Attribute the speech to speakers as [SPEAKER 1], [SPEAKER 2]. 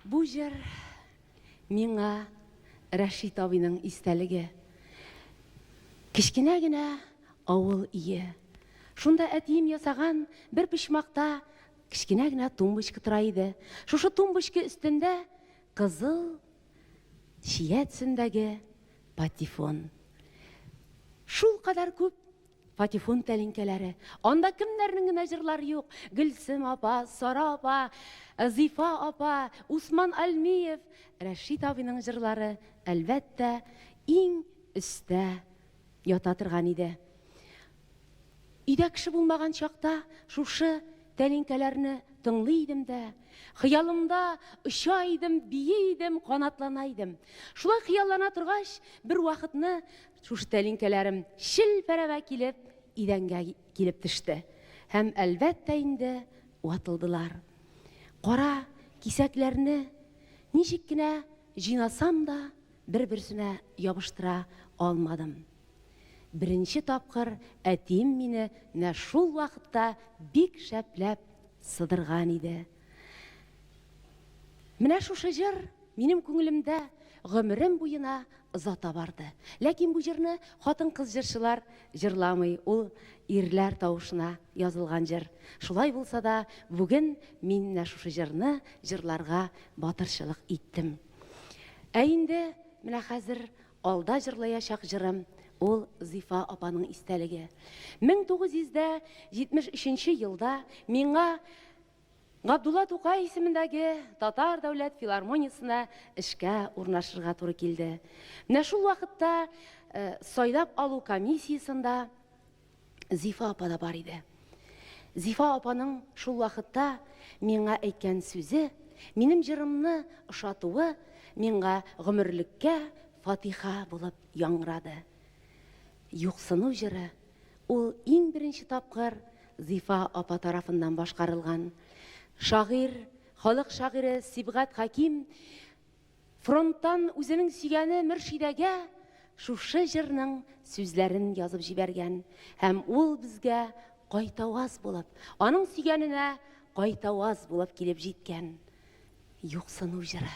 [SPEAKER 1] Бу җыр миңа Рәшит абыйның истәлеге. Кечкенә генә авыл ие. Шунда әтием ясаган бер почмакта кечкенә генә тумбочка тора иде. Шушы тумбочка өстендә кызыл чия төсендәге патефон. Шул кадәр күп патефон тәлинкәләре. Анда кемнәрнең генә җырлары юк. Гөлсем апа, Сара апа, Зифа апа, Усман Альмиев, Рәшит абыйның җырлары әлбәттә иң өстә ята торган иде. Өйдә кеше булмаган чакта шушы тәлинкәләрне тыңлый идем дә, хыялымда оча идем, бии идем, канатлана идем. Шулай хыяллана торгач, бер вакытны шушы тәлинкәләрем челпәрәвә килеп, идәнгә килеп төште. Һәм әлбәттә инде ватылдылар. Кара кисәкләрне ничек кенә җыйнасам да, бер-берсенә ябыштыра алмадым. Беренче тапкыр әтием мине менә шул вакытта бик шәпләп сыдырган иде. Менә шушы җыр минем күңелемдә гомерем буена озата барды. Ләкин бу җырны хатын-кыз җырчылар җырламый, ул ирләр тавышына язылган җыр. Шулай булса да, бүген мин менә шушы җырны җырларга батырчылык иттем. Ә инде менә хәзер алда җырлаячак җырым ул Зифа апаның истәлеге. 1973 елда миңа Габдулла Тукай исемендәге Татар дәүләт филармониясына эшкә урнашырга туры килде. Менә шул вакытта сайлап алу комиссиясында Зифа апа да бар иде. Зифа апаның шул вакытта миңа әйткән сүзе, минем җырымны ошатуы миңа гомерлеккә фатиха булып яңгырады. Юксыну җыры ул иң беренче тапкыр Зифа апа тарафыннан башкарылган. Шагыйрь, халык шагыйре Сибгат Хаким фронттан үзенең сөйгәне Мөршидәгә шушы җырның сүзләрен язып җибәргән. Һәм ул безгә кайтаваз булып, аның сөйгәненә кайтаваз булып килеп җиткән. Юксыну җыры.